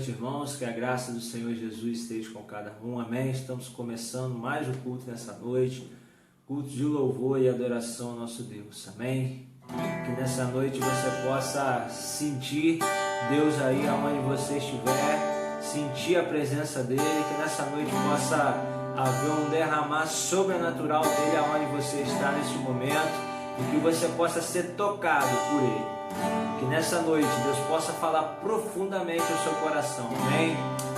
noite, irmãos, que a graça do Senhor Jesus esteja com cada um, amém? Estamos começando mais um culto nessa noite, culto de louvor e adoração ao nosso Deus, amém? Que nessa noite você possa sentir Deus aí aonde você estiver, sentir a presença dEle, que nessa noite possa haver um derramar sobrenatural dEle aonde você está nesse momento e que você possa ser tocado por Ele. Que nessa noite Deus possa falar profundamente ao seu coração, amém?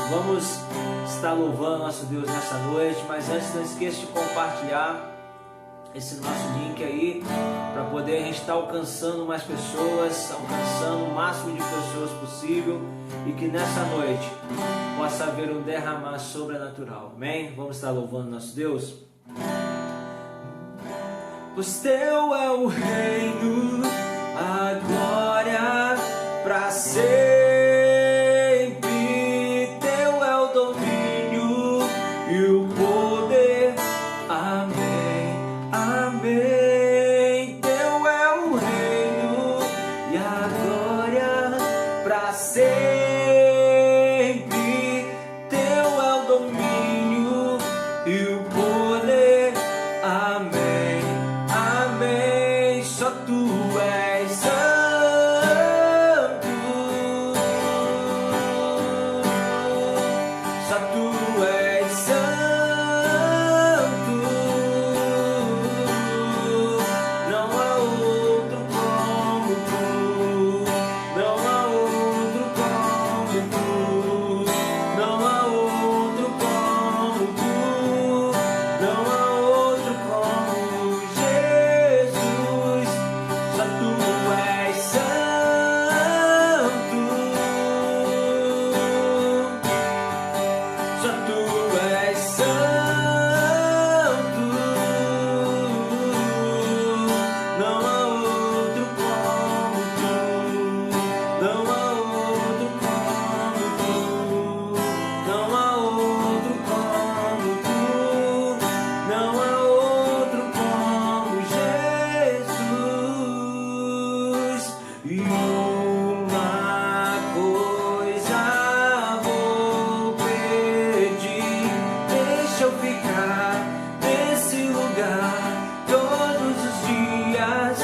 Vamos estar louvando nosso Deus nessa noite, mas antes não esqueça de compartilhar esse nosso link aí, para poder a gente estar alcançando mais pessoas, alcançando o máximo de pessoas possível, e que nessa noite possa haver um derramar sobrenatural, amém? Vamos estar louvando nosso Deus? Pois teu é o reino, a glória para sempre, teu é o domínio e o poder, amém, amém. Teu é o reino e a glória para sempre, teu é o domínio e o poder, amém, amém. Só tu és santo, só tu és santo, não há outro como tu, não há outro como tu, não há outro como tu, não há outro como Jesus. Só tu és santo, só tu és santo, não há outro como tu, não há outro como tu, não há outro como tu, não há outro como Jesus. E uma coisa vou pedir, deixa eu ficar nesse lugar todos os dias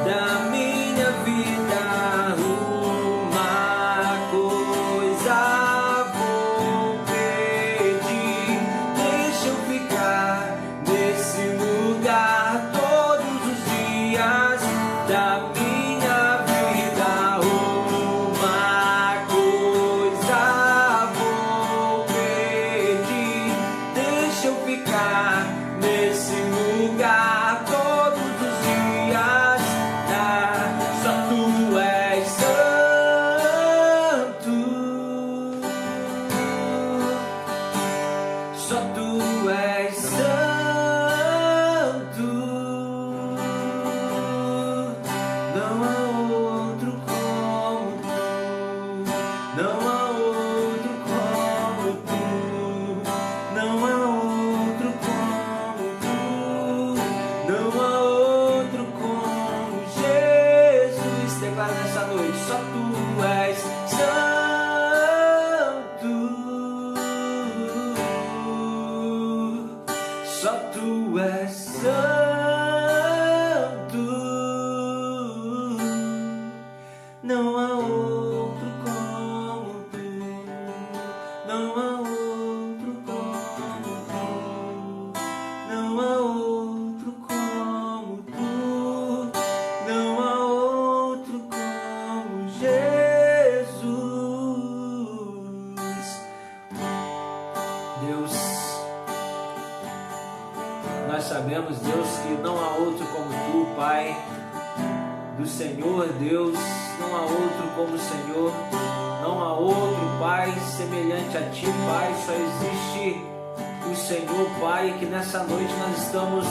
da minha vida. Uma coisa vou pedir, deixa eu ficar nesse lugar todos os dias da minha vida. Uma coisa vou pedir, deixa eu ficar nesse lugar todos os dias. Só tu és santo, só tu és santo, não há outro como tu, não há outro como tu, não há outro como tu, não há outro como Jesus. Declara nessa noite, só tu és santo, só tu és santo, não há outro como tu, não há outro como tu, não há outro como tu, não há outro como Jesus. Deus, nós sabemos, Deus, que não há outro como tu, Pai. Do Senhor, Deus, não há outro como o Senhor, não há outro, Pai, semelhante a Ti, Pai. Só existe o Senhor, Pai, que nessa noite nós estamos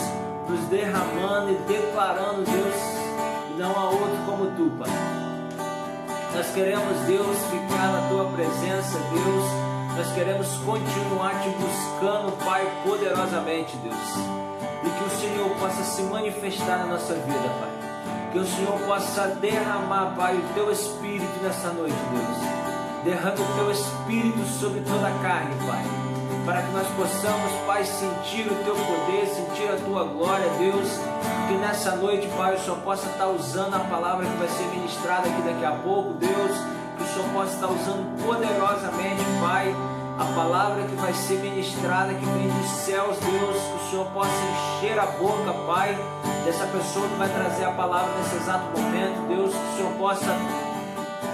nos derramando e declarando, Deus, que não há outro como Tu, Pai. Nós queremos, Deus, ficar na Tua presença, Deus. Nós queremos continuar Te buscando, Pai, poderosamente, Deus. E que o Senhor possa se manifestar na nossa vida, Pai. Que o Senhor possa derramar, Pai, o Teu Espírito nessa noite, Deus. Derrame o teu Espírito sobre toda a carne, Pai, para que nós possamos, Pai, sentir o teu poder, sentir a tua glória, Deus, que nessa noite, Pai, o Senhor possa estar usando a palavra que vai ser ministrada aqui daqui a pouco, Deus, que o Senhor possa estar usando poderosamente, Pai, a palavra que vai ser ministrada, que vem dos céus, Deus, que o Senhor possa encher a boca, Pai, dessa pessoa que vai trazer a palavra nesse exato momento, Deus, que o Senhor possa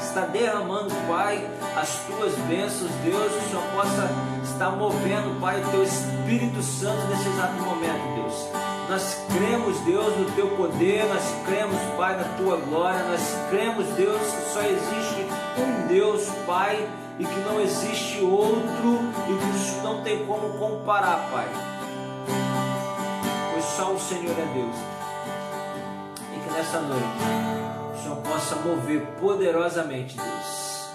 estar derramando, Pai, as tuas bênçãos, Deus, que o Senhor possa estar movendo, Pai, o teu Espírito Santo nesse exato momento, Deus. Nós cremos, Deus, no teu poder, nós cremos, Pai, na tua glória, nós cremos, Deus, que só existe um Deus, Pai, e que não existe outro, e que não tem como comparar, Pai, pois só o Senhor é Deus. E que nessa noite o Senhor possa mover poderosamente, Deus,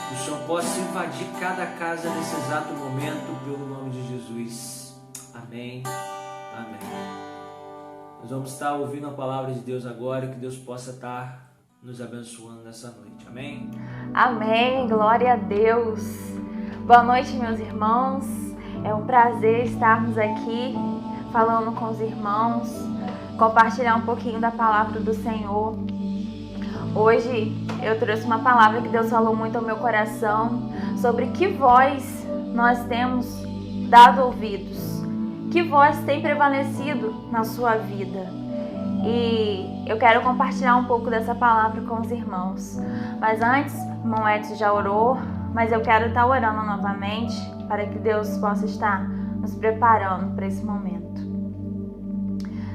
que o Senhor possa invadir cada casa nesse exato momento, pelo nome de Jesus. Amém, amém. Nós vamos estar ouvindo a palavra de Deus agora, e que Deus possa estar nos abençoando nessa noite. Amém? Amém, glória a Deus. Boa noite, meus irmãos. É um prazer estarmos aqui falando com os irmãos, compartilhar um pouquinho da palavra do Senhor. Hoje eu trouxe uma palavra que Deus falou muito ao meu coração sobre que voz nós temos dado ouvidos, que voz tem prevalecido na sua vida. E eu quero compartilhar um pouco dessa palavra com os irmãos. Mas antes, o irmão Edson já orou, mas eu quero estar orando novamente para que Deus possa estar nos preparando para esse momento.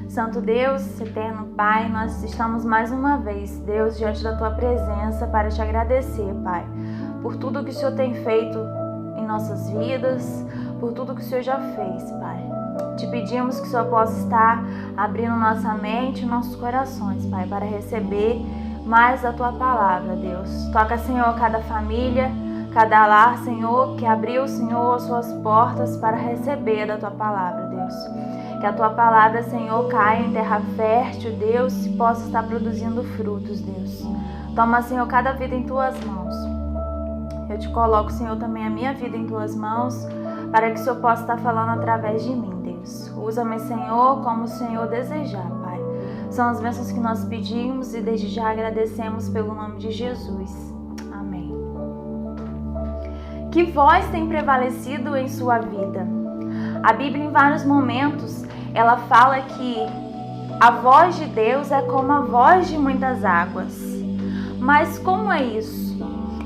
Santo Deus, eterno Pai, nós estamos mais uma vez, Deus, diante da Tua presença para te agradecer, Pai, por tudo que o Senhor tem feito em nossas vidas, por tudo que o Senhor já fez, Pai. Te pedimos que o Senhor possa estar abrindo nossa mente e nossos corações, Pai, para receber mais da Tua palavra, Deus. Toca, Senhor, cada família, cada lar, Senhor, que abriu, Senhor, as suas portas para receber da Tua palavra, Deus. Que a Tua palavra, Senhor, caia em terra fértil, Deus, e possa estar produzindo frutos, Deus. Toma, Senhor, cada vida em Tuas mãos. Eu te coloco, Senhor, também a minha vida em Tuas mãos, para que o Senhor possa estar falando através de mim, Deus. Usa-me, Senhor, como o Senhor desejar, Pai. São as bênçãos que nós pedimos e desde já agradecemos pelo nome de Jesus. Amém. Que voz tem prevalecido em sua vida? A Bíblia, em vários momentos, ela fala que a voz de Deus é como a voz de muitas águas. Mas como é isso?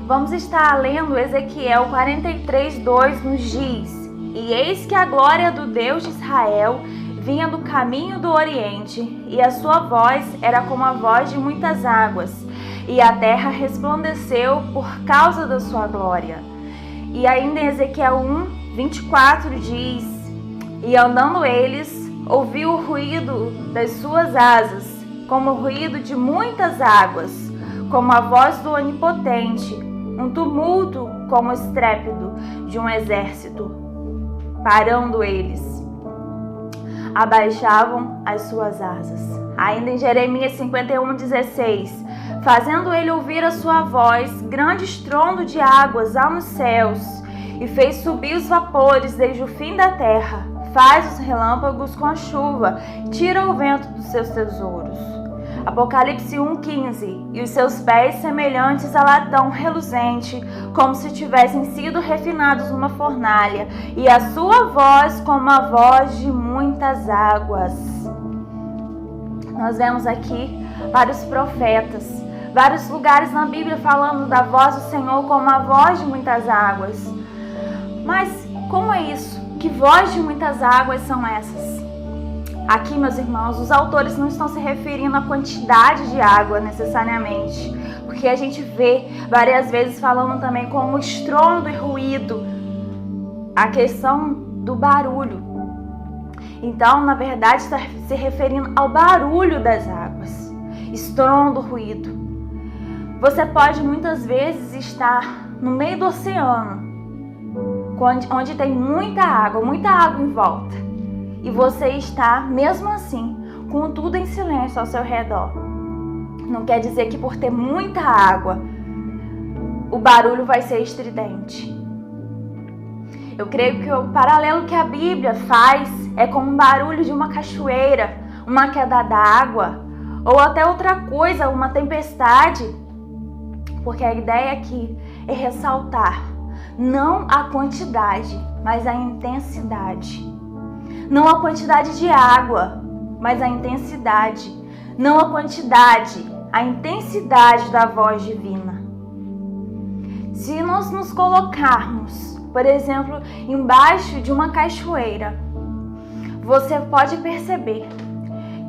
Vamos estar lendo Ezequiel 43:2, nos diz: E eis que a glória do Deus de Israel vinha do caminho do Oriente, e a sua voz era como a voz de muitas águas, e a terra resplandeceu por causa da sua glória. E ainda em Ezequiel 1:24 diz: E andando eles, ouviu o ruído das suas asas, como o ruído de muitas águas, como a voz do Onipotente, um tumulto como o estrépito de um exército. Parando eles, abaixavam as suas asas. Ainda em Jeremias 51:16, fazendo ele ouvir a sua voz, grande estrondo de águas há nos céus, e fez subir os vapores desde o fim da terra, faz os relâmpagos com a chuva, tira o vento dos seus tesouros. Apocalipse 1:15, e os seus pés semelhantes a latão reluzente, como se tivessem sido refinados numa fornalha, e a sua voz como a voz de muitas águas. Nós vemos aqui vários profetas, vários lugares na Bíblia falando da voz do Senhor como a voz de muitas águas. Mas como é isso? Que voz de muitas águas são essas? Aqui, meus irmãos, os autores não estão se referindo à quantidade de água necessariamente, porque a gente vê várias vezes falando também como estrondo e ruído, a questão do barulho. Então, na verdade, está se referindo ao barulho das águas, estrondo, ruído. Você pode muitas vezes estar no meio do oceano, onde tem muita água em volta. E você está, mesmo assim, com tudo em silêncio ao seu redor. Não quer dizer que por ter muita água, o barulho vai ser estridente. Eu creio que o paralelo que a Bíblia faz é como um barulho de uma cachoeira, uma queda d'água, ou até outra coisa, uma tempestade. Porque a ideia aqui é ressaltar não a quantidade, mas a intensidade. Não a quantidade de água, mas a intensidade. Não a quantidade, a intensidade da voz divina. Se nós nos colocarmos, por exemplo, embaixo de uma cachoeira, você pode perceber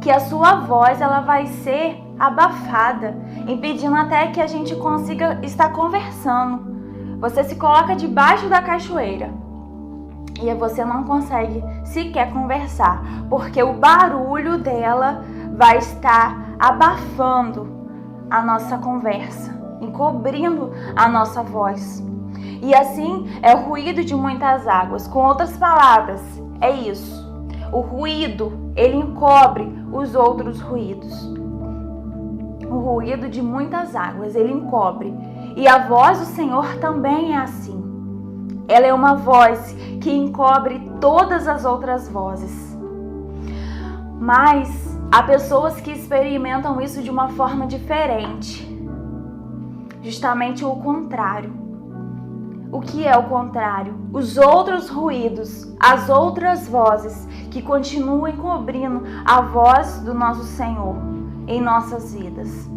que a sua voz ela vai ser abafada, impedindo até que a gente consiga estar conversando. Você se coloca debaixo da cachoeira e você não consegue sequer conversar, porque o barulho dela vai estar abafando a nossa conversa, encobrindo a nossa voz. E assim é o ruído de muitas águas. Com outras palavras, é isso. O ruído, ele encobre os outros ruídos. O ruído de muitas águas, ele encobre. E a voz do Senhor também é assim. Ela é uma voz que encobre todas as outras vozes. Mas há pessoas que experimentam isso de uma forma diferente. Justamente o contrário. O que é o contrário? Os outros ruídos, as outras vozes que continuam encobrindo a voz do nosso Senhor em nossas vidas.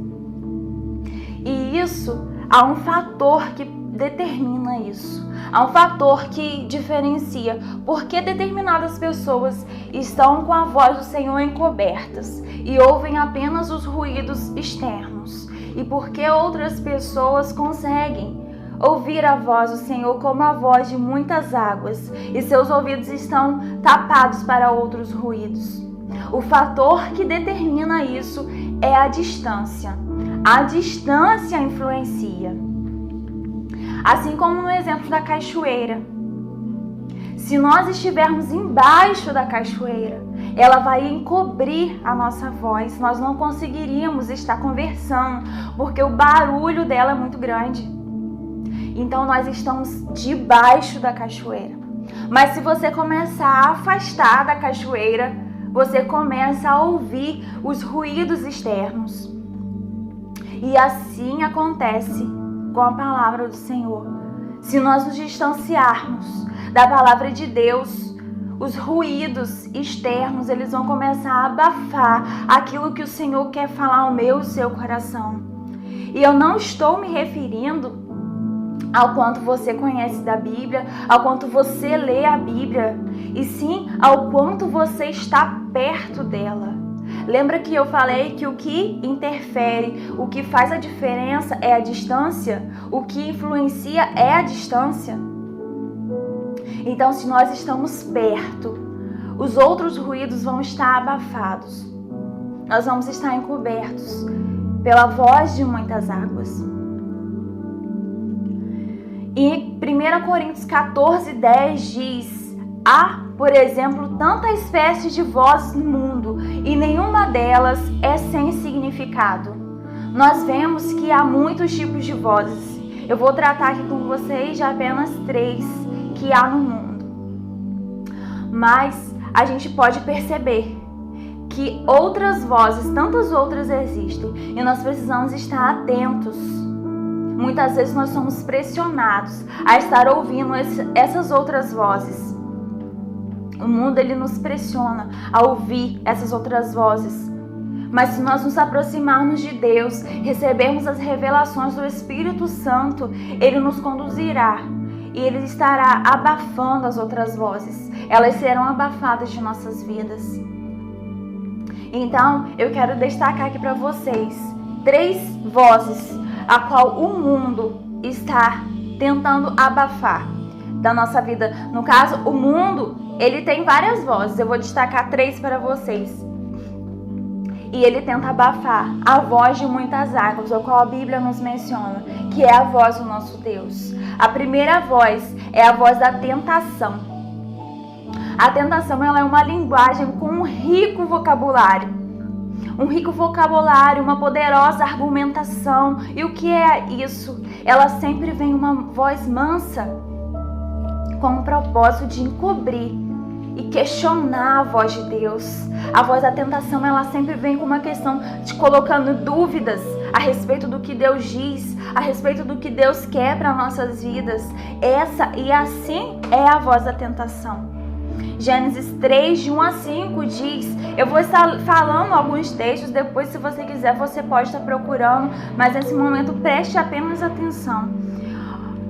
E isso, há um fator que determina isso. Há um fator que diferencia porque determinadas pessoas estão com a voz do Senhor encobertas e ouvem apenas os ruídos externos. E porque outras pessoas conseguem ouvir a voz do Senhor como a voz de muitas águas e seus ouvidos estão tapados para outros ruídos. O fator que determina isso é a distância. A distância influencia. Assim como no exemplo da cachoeira. Se nós estivermos embaixo da cachoeira, ela vai encobrir a nossa voz. Nós não conseguiríamos estar conversando, porque o barulho dela é muito grande. Então nós estamos debaixo da cachoeira. Mas se você começar a afastar da cachoeira, você começa a ouvir os ruídos externos. E assim acontece com a palavra do Senhor. Se nós nos distanciarmos da palavra de Deus, os ruídos externos, eles vão começar a abafar aquilo que o Senhor quer falar ao meu e ao seu coração. E eu não estou me referindo ao quanto você conhece da Bíblia, ao quanto você lê a Bíblia, e sim ao quanto você está perto dela. Lembra que eu falei que o que interfere, o que faz a diferença é a distância? O que influencia é a distância? Então, se nós estamos perto, os outros ruídos vão estar abafados. Nós vamos estar encobertos pela voz de muitas águas. E 1 Coríntios 14:10 diz: há, por exemplo, tantas espécies de vozes no mundo e nenhuma delas é sem significado. Nós vemos que há muitos tipos de vozes. Eu vou tratar aqui com vocês de apenas 3 que há no mundo. Mas a gente pode perceber que outras vozes, tantas outras existem, e nós precisamos estar atentos. Muitas vezes nós somos pressionados a estar ouvindo essas outras vozes. O mundo ele nos pressiona a ouvir essas outras vozes. Mas se nós nos aproximarmos de Deus, recebermos as revelações do Espírito Santo, Ele nos conduzirá e Ele estará abafando as outras vozes. Elas serão abafadas de nossas vidas. Então, eu quero destacar aqui para vocês 3 vozes a qual o mundo está tentando abafar da nossa vida. No caso, o mundo, ele tem várias vozes. Eu vou destacar 3 para vocês. E ele tenta abafar a voz de muitas águas, a qual a Bíblia nos menciona, que é a voz do nosso Deus. A primeira voz é a voz da tentação. A tentação ela é uma linguagem com um rico vocabulário. um rico vocabulário, uma poderosa argumentação. E o que é isso? Ela sempre vem uma voz mansa, com o propósito de encobrir e questionar a voz de Deus. A voz da tentação, ela sempre vem com uma questão de colocando dúvidas a respeito do que Deus diz, a respeito do que Deus quer para nossas vidas. E assim é a voz da tentação. Gênesis 3, de 1 a 5 diz, eu vou estar falando alguns textos, depois se você quiser você pode estar procurando, mas nesse momento preste apenas atenção.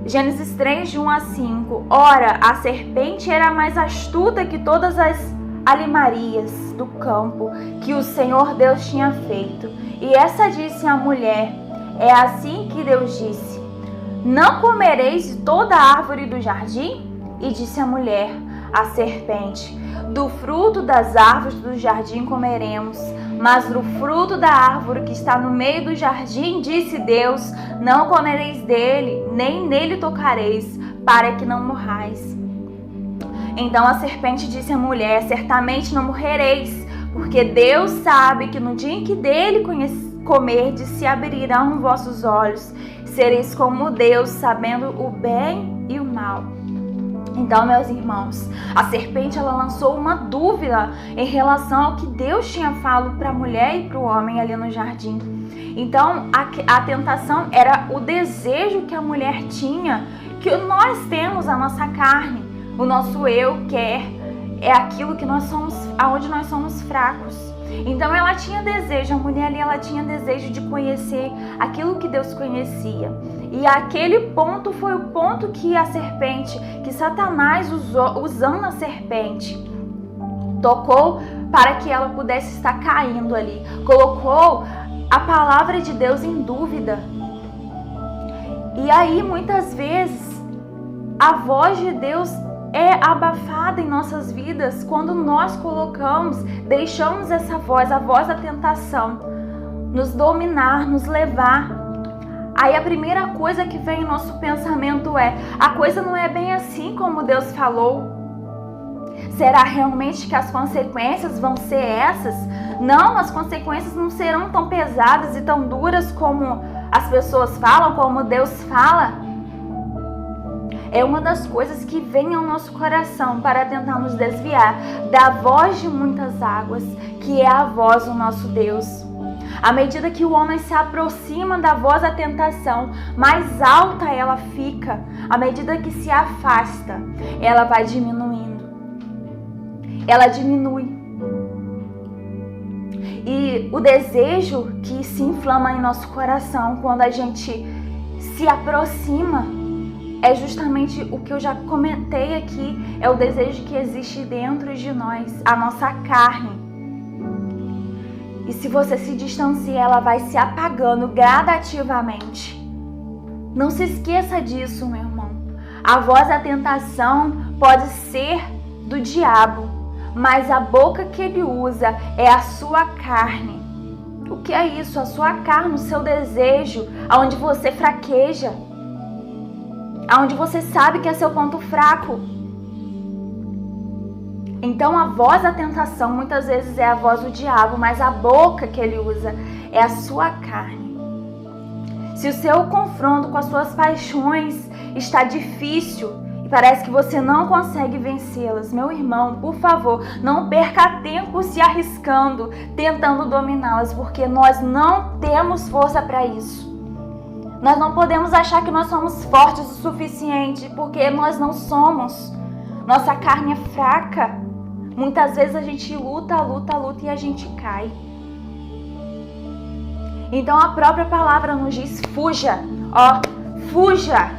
Gênesis 3, de 1 a 5. Ora, a serpente era mais astuta que todas as alimarias do campo que o Senhor Deus tinha feito. E essa disse à mulher, é assim que Deus disse, não comereis de toda a árvore do jardim? E disse a mulher, a serpente, do fruto das árvores do jardim comeremos, mas do fruto da árvore que está no meio do jardim, disse Deus, não comereis dele, nem nele tocareis, para que não morrais. Então a serpente disse à mulher, certamente não morrereis, porque Deus sabe que no dia em que dele comerdes, se abrirão vossos olhos, sereis como Deus, sabendo o bem e o mal. Então, meus irmãos, a serpente ela lançou uma dúvida em relação ao que Deus tinha falado para a mulher e para o homem ali no jardim. Então, a tentação era o desejo que a mulher tinha, que nós temos, a nossa carne, o nosso eu quer, é aquilo que nós somos, aonde nós somos fracos. Então ela tinha desejo, a mulher ali ela tinha desejo de conhecer aquilo que Deus conhecia. E aquele ponto foi o ponto que a serpente, que Satanás usou, usando a serpente, tocou para que ela pudesse estar caindo ali. Colocou a palavra de Deus em dúvida. E aí muitas vezes a voz de Deus é abafada em nossas vidas quando nós deixamos essa voz, a voz da tentação, nos dominar, nos levar. Aí a primeira coisa que vem em nosso pensamento é, a coisa não é bem assim como Deus falou. Será realmente que as consequências vão ser essas? Não, as consequências não serão tão pesadas e tão duras como as pessoas falam, como Deus fala. É uma das coisas que vem ao nosso coração para tentar nos desviar da voz de muitas águas, que é a voz do nosso Deus. À medida que o homem se aproxima da voz da tentação, mais alta ela fica. À medida que se afasta, ela vai diminuindo. Ela diminui. E o desejo que se inflama em nosso coração quando a gente se aproxima é justamente o que eu já comentei aqui, é o desejo que existe dentro de nós, a nossa carne. E se você se distancia, ela vai se apagando gradativamente. Não se esqueça disso, meu irmão. A voz da tentação pode ser do diabo, mas a boca que ele usa é a sua carne. O que é isso? A sua carne, o seu desejo, aonde você fraqueja, aonde você sabe que é seu ponto fraco. Então a voz da tentação muitas vezes é a voz do diabo, mas a boca que ele usa é a sua carne. Se o seu confronto com as suas paixões está difícil e parece que você não consegue vencê-las, meu irmão, por favor, não perca tempo se arriscando, tentando dominá-las, porque nós não temos força para isso. Nós não podemos achar que nós somos fortes o suficiente, porque nós não somos. Nossa carne é fraca. Muitas vezes a gente luta e a gente cai. Então a própria palavra nos diz, fuja. Fuja.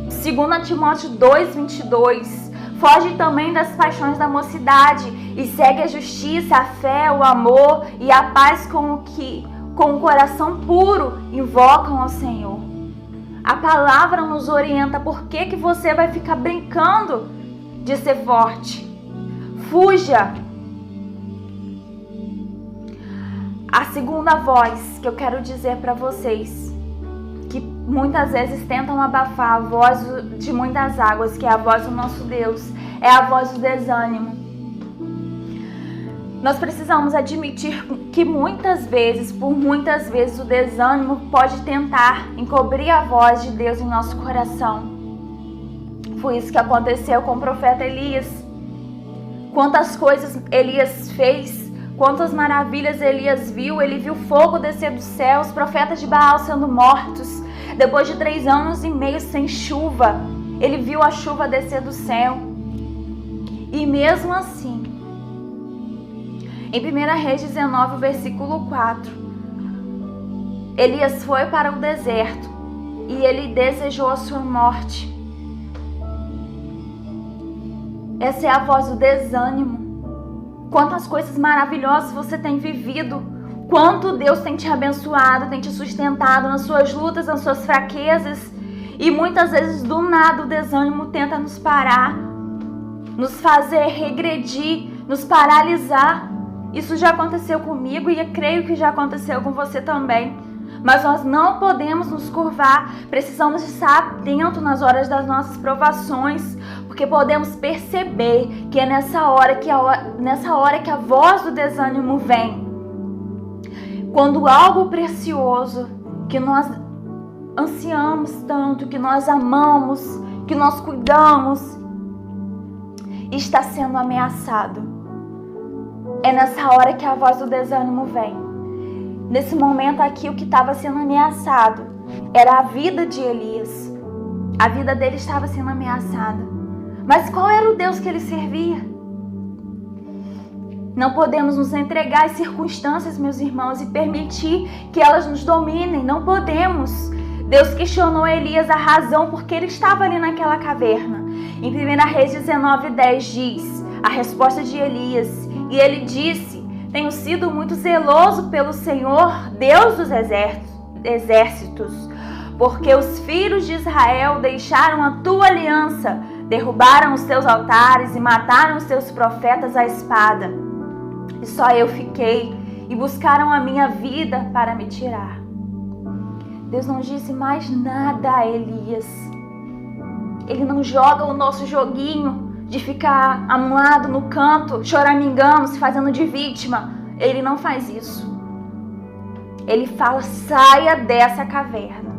2 Timóteo 2:22. Foge também das paixões da mocidade e segue a justiça, a fé, o amor e a paz com o coração puro invocam ao Senhor. A palavra nos orienta. Por que você vai ficar brincando de ser forte? Fuja. A segunda voz que eu quero dizer para vocês, que muitas vezes tentam abafar a voz de muitas águas, que é a voz do nosso Deus, é a voz do desânimo. Nós precisamos admitir que por muitas vezes, o desânimo pode tentar encobrir a voz de Deus em nosso coração. Foi isso que aconteceu com o profeta Elias. Quantas coisas Elias fez, quantas maravilhas Elias viu. Ele viu fogo descer do céu, os profetas de Baal sendo mortos. Depois de 3 anos e meio sem chuva, ele viu a chuva descer do céu. E mesmo assim, em 1 Reis 19, versículo 4, Elias foi para o deserto e ele desejou a sua morte. Essa é a voz do desânimo. Quantas coisas maravilhosas você tem vivido, quanto Deus tem te abençoado, tem te sustentado nas suas lutas, nas suas fraquezas, e muitas vezes do nada o desânimo tenta nos parar, nos fazer regredir, nos paralisar. Isso já aconteceu comigo e eu creio que já aconteceu com você também. Mas nós não podemos nos curvar, precisamos estar atentos nas horas das nossas provações, porque podemos perceber que é nessa hora que a voz do desânimo vem. Quando algo precioso que nós ansiamos tanto, que nós amamos, que nós cuidamos, está sendo ameaçado. É nessa hora que a voz do desânimo vem. Nesse momento aqui, o que estava sendo ameaçado era a vida de Elias. A vida dele estava sendo ameaçada. Mas qual era o Deus que ele servia? Não podemos nos entregar às circunstâncias, meus irmãos, e permitir que elas nos dominem. Não podemos. Deus questionou Elias a razão porque ele estava ali naquela caverna. Em 1 Reis 19:10 diz a resposta de Elias. E ele disse: tenho sido muito zeloso pelo Senhor, Deus dos exércitos, porque os filhos de Israel deixaram a tua aliança, derrubaram os teus altares e mataram os teus profetas à espada. E só eu fiquei, e buscaram a minha vida para me tirar. Deus não disse mais nada a Elias. Ele não joga o nosso joguinho de ficar amuado no canto, choramingando, se fazendo de vítima. Ele não faz isso. Ele fala: saia dessa caverna.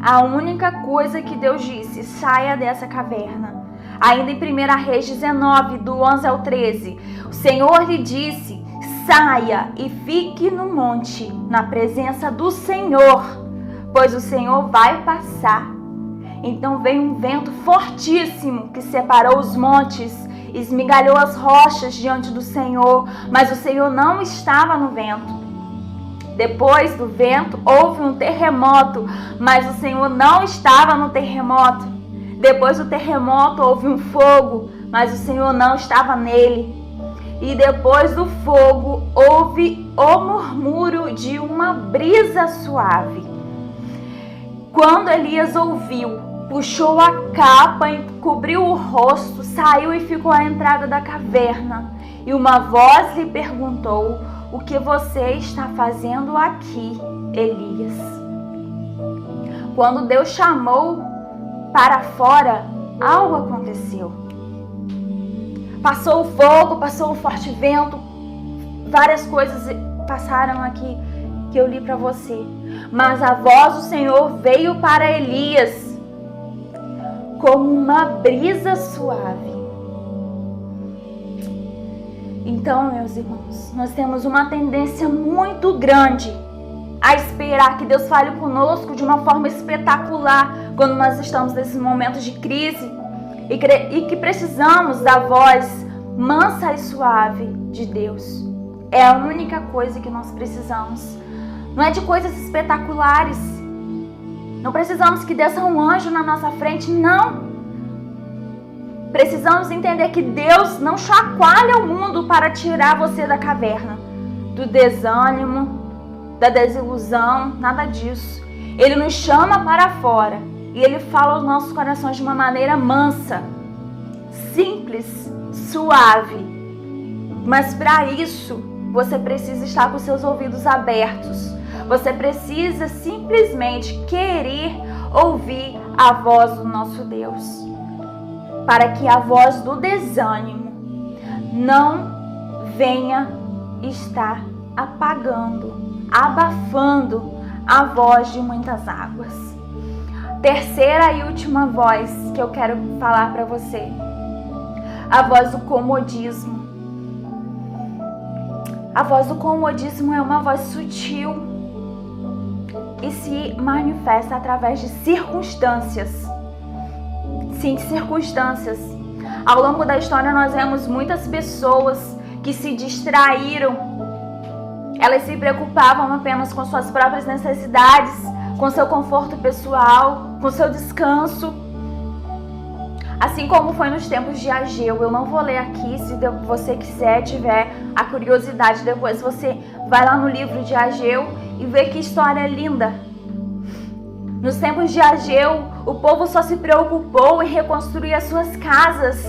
A única coisa que Deus disse: saia dessa caverna. Ainda em 1 Reis 19, do 11 ao 13, o Senhor lhe disse: saia e fique no monte, na presença do Senhor, pois o Senhor vai passar. Então veio um vento fortíssimo que separou os montes, esmigalhou as rochas diante do Senhor, mas o Senhor não estava no vento. Depois do vento houve um terremoto, mas o Senhor não estava no terremoto. Depois do terremoto houve um fogo, mas o Senhor não estava nele. E depois do fogo houve o murmúrio de uma brisa suave. Quando Elias ouviu, puxou a capa, cobriu o rosto, saiu e ficou à entrada da caverna. E uma voz lhe perguntou: o que você está fazendo aqui, Elias? Quando Deus chamou para fora, algo aconteceu. Passou o fogo, passou um forte vento, várias coisas passaram aqui que eu li para você. Mas a voz do Senhor veio para Elias como uma brisa suave. Então, meus irmãos, nós temos uma tendência muito grande a esperar que Deus fale conosco de uma forma espetacular quando nós estamos nesses momentos de crise e que precisamos da voz mansa e suave de Deus. É a única coisa que nós precisamos. Não é de coisas espetaculares. Não precisamos que desça um anjo na nossa frente, não. Precisamos entender que Deus não chacoalha o mundo para tirar você da caverna, do desânimo, da desilusão, nada disso. Ele nos chama para fora e Ele fala aos nossos corações de uma maneira mansa, simples, suave. Mas para isso, você precisa estar com seus ouvidos abertos. Você precisa simplesmente querer ouvir a voz do nosso Deus, para que a voz do desânimo não venha está apagando, abafando a voz de muitas águas. Terceira e última voz que eu quero falar para você, a voz do comodismo. A voz do comodismo é uma voz sutil e se manifesta através de circunstâncias. Sim, circunstâncias. Ao longo da história nós vemos muitas pessoas que se distraíram. Elas se preocupavam apenas com suas próprias necessidades, com seu conforto pessoal, com seu descanso. Assim como foi nos tempos de Ageu. Eu não vou ler aqui, se você quiser, tiver a curiosidade, depois você vai lá no livro de Ageu e vê que história linda. Nos tempos de Ageu, o povo só se preocupou em reconstruir as suas casas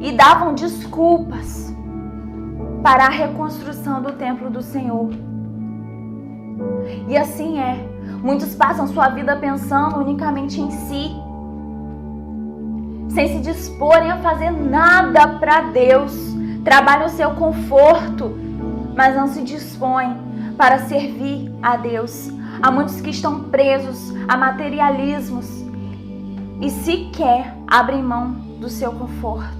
e davam desculpas para a reconstrução do templo do Senhor. E assim é. Muitos passam sua vida pensando unicamente em si, sem se disporem a fazer nada para Deus. Trabalham o seu conforto, mas não se dispõem para servir a Deus. Há muitos que estão presos a materialismos e sequer abrem mão do seu conforto.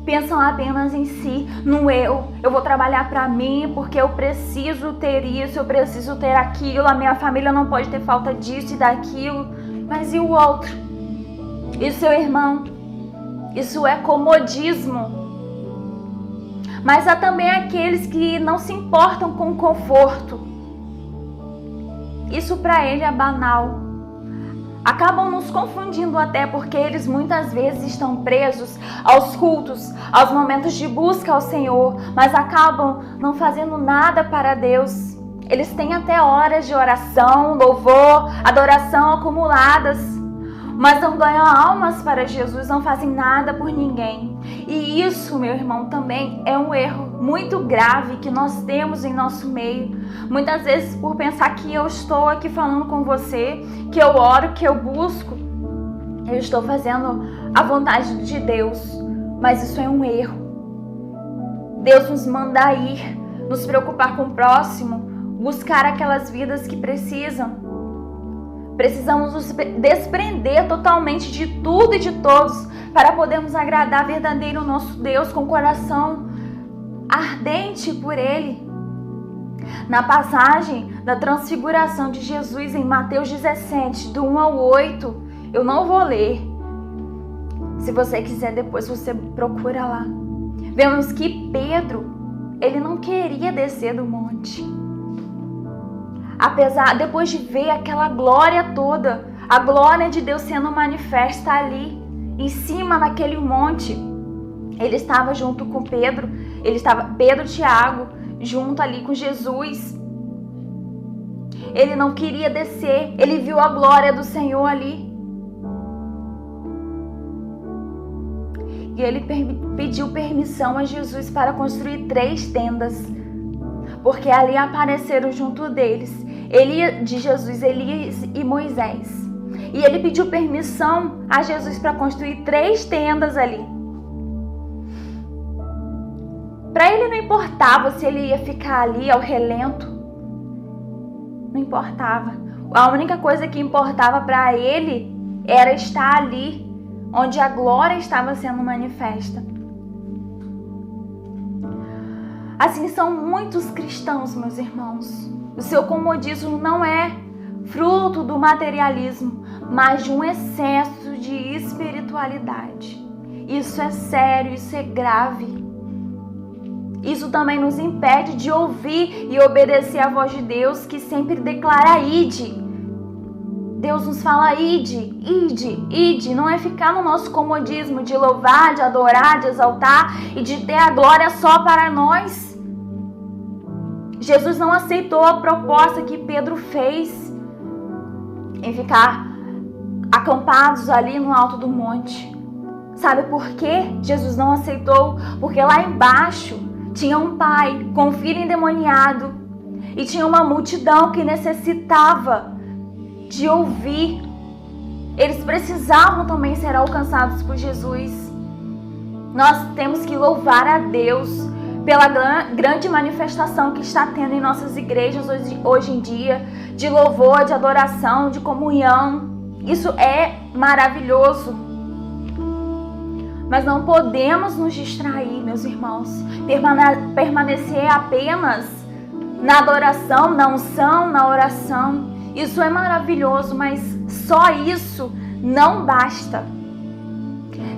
Pensam apenas em si, no eu. Eu vou trabalhar para mim porque eu preciso ter isso, eu preciso ter aquilo, a minha família não pode ter falta disso e daquilo. Mas e o outro? E o seu irmão? Isso é comodismo. Mas há também aqueles que não se importam com o conforto. Isso para ele é banal. Acabam nos confundindo até porque eles muitas vezes estão presos aos cultos, aos momentos de busca ao Senhor, mas acabam não fazendo nada para Deus. Eles têm até horas de oração, louvor, adoração acumuladas, mas não ganham almas para Jesus, não fazem nada por ninguém. E isso, meu irmão, também é um erro muito grave que nós temos em nosso meio. Muitas vezes por pensar que eu estou aqui falando com você, que eu oro, que eu busco, eu estou fazendo a vontade de Deus, mas isso é um erro. Deus nos manda ir, nos preocupar com o próximo, buscar aquelas vidas que precisam. Precisamos nos desprender totalmente de tudo e de todos para podermos agradar verdadeiro nosso Deus com o coração ardente por Ele. Na passagem da transfiguração de Jesus em Mateus 17, do 1 ao 8, eu não vou ler. Se você quiser, depois você procura lá. Vemos que Pedro, ele não queria descer do monte. Depois de ver aquela glória toda, a glória de Deus sendo manifesta ali, em cima naquele monte, ele estava junto com Pedro, Pedro e Tiago, junto ali com Jesus. Ele não queria descer, ele viu a glória do Senhor ali. E ele pediu permissão a Jesus para construir 3 tendas, porque ali apareceram junto deles de Jesus, Elias e Moisés. E ele pediu permissão a Jesus para construir 3 tendas ali. Para ele não importava se ele ia ficar ali ao relento. Não importava. A única coisa que importava para ele era estar ali, onde a glória estava sendo manifesta. Assim são muitos cristãos, meus irmãos. O seu comodismo não é fruto do materialismo, mas de um excesso de espiritualidade. Isso é sério, isso é grave. Isso também nos impede de ouvir e obedecer a voz de Deus, que sempre declara ide. Deus nos fala ide, ide, ide. Não é ficar no nosso comodismo de louvar, de adorar, de exaltar e de ter a glória só para nós. Jesus não aceitou a proposta que Pedro fez em ficar acampados ali no alto do monte. Sabe por quê? Jesus não aceitou? Porque lá embaixo tinha um pai com um filho endemoniado e tinha uma multidão que necessitava de ouvir. Eles precisavam também ser alcançados por Jesus. Nós temos que louvar a Deus pela grande manifestação que está tendo em nossas igrejas hoje em dia, de louvor, de adoração, de comunhão. Isso é maravilhoso. Mas não podemos nos distrair, meus irmãos, permanecer apenas na adoração, na unção, na oração. Isso é maravilhoso, mas só isso não basta.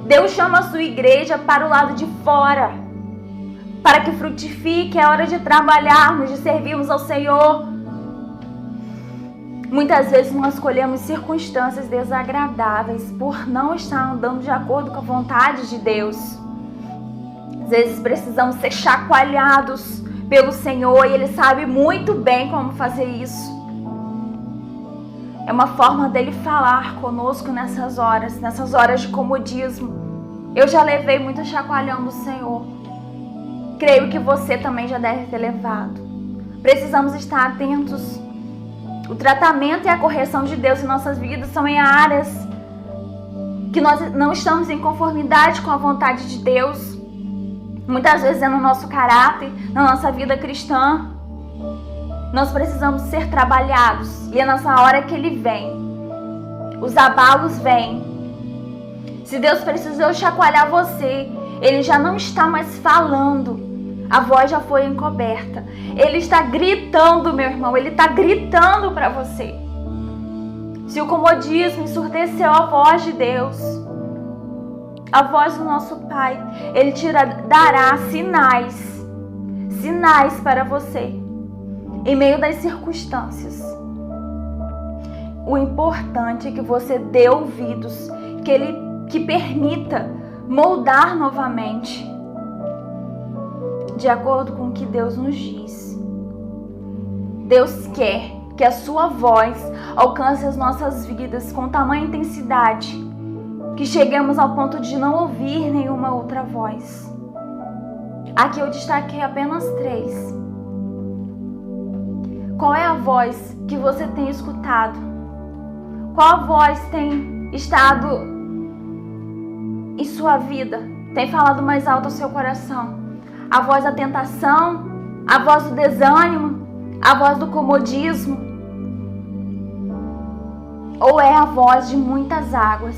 Deus chama a sua igreja para o lado de fora, para que frutifique. É hora de trabalharmos, de servirmos ao Senhor. Muitas vezes nós escolhemos circunstâncias desagradáveis por não estar andando de acordo com a vontade de Deus. Às vezes precisamos ser chacoalhados pelo Senhor e Ele sabe muito bem como fazer isso. É uma forma dele falar conosco nessas horas de comodismo. Eu já levei muito chacoalhão do Senhor. Creio que você também já deve ter levado. Precisamos estar atentos. O tratamento e a correção de Deus em nossas vidas são em áreas que nós não estamos em conformidade com a vontade de Deus. Muitas vezes é no nosso caráter, na nossa vida cristã. Nós precisamos ser trabalhados. E é nessa hora que Ele vem. Os abalos vêm. Se Deus precisou chacoalhar você, Ele já não está mais falando. A voz já foi encoberta. Ele está gritando, meu irmão. Ele está gritando para você. Se o comodismo ensurdeceu a voz de Deus, a voz do nosso Pai, Ele te dará sinais para você, em meio das circunstâncias. O importante é que você dê ouvidos, que permita moldar novamente, de acordo com o que Deus nos diz. Deus quer que a sua voz alcance as nossas vidas com tamanha intensidade que cheguemos ao ponto de não ouvir nenhuma outra voz. Aqui eu destaquei apenas 3. Qual é a voz que você tem escutado? Qual a voz tem estado em sua vida? Tem falado mais alto ao seu coração? A voz da tentação? A voz do desânimo? A voz do comodismo? Ou é a voz de muitas águas?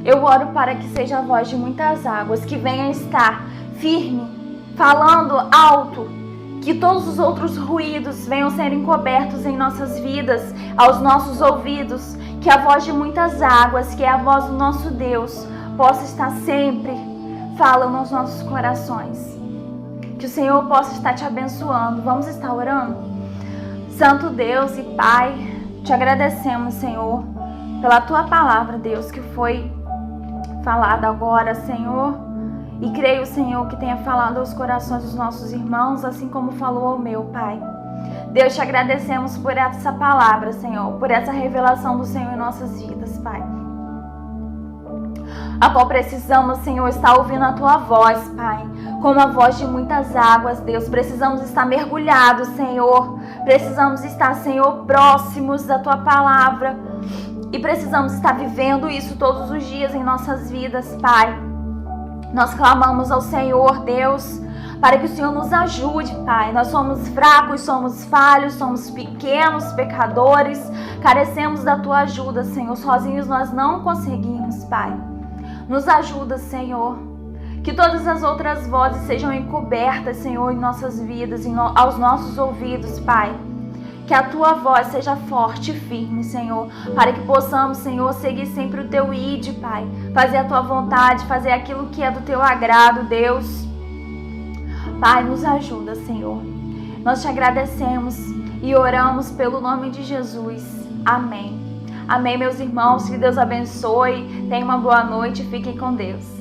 Eu oro para que seja a voz de muitas águas, que venha estar firme, falando alto, que todos os outros ruídos venham ser encobertos em nossas vidas, aos nossos ouvidos, que a voz de muitas águas, que é a voz do nosso Deus, possa estar sempre falando nos nossos corações. Que o Senhor possa estar te abençoando. Vamos estar orando? Santo Deus e Pai, te agradecemos, Senhor, pela Tua palavra, Deus, que foi falada agora, Senhor. E creio, Senhor, que tenha falado aos corações dos nossos irmãos, assim como falou ao meu, Pai. Deus, te agradecemos por essa palavra, Senhor, por essa revelação do Senhor em nossas vidas, Pai. A qual precisamos, Senhor, estar ouvindo a Tua voz, Pai, como a voz de muitas águas, Deus. Precisamos estar mergulhados, Senhor. Precisamos estar, Senhor, próximos da Tua palavra. E precisamos estar vivendo isso todos os dias em nossas vidas, Pai. Nós clamamos ao Senhor, Deus, para que o Senhor nos ajude, Pai. Nós somos fracos, somos falhos, somos pequenos pecadores, carecemos da Tua ajuda, Senhor. Sozinhos nós não conseguimos, Pai. Nos ajuda, Senhor. Que todas as outras vozes sejam encobertas, Senhor, em nossas vidas, aos nossos ouvidos, Pai. Que a Tua voz seja forte e firme, Senhor, para que possamos, Senhor, seguir sempre o Teu ide, Pai. Fazer a Tua vontade, fazer aquilo que é do Teu agrado, Deus. Pai, nos ajuda, Senhor. Nós te agradecemos e oramos pelo nome de Jesus. Amém. Amém, meus irmãos. Que Deus abençoe. Tenha uma boa noite e fiquem com Deus.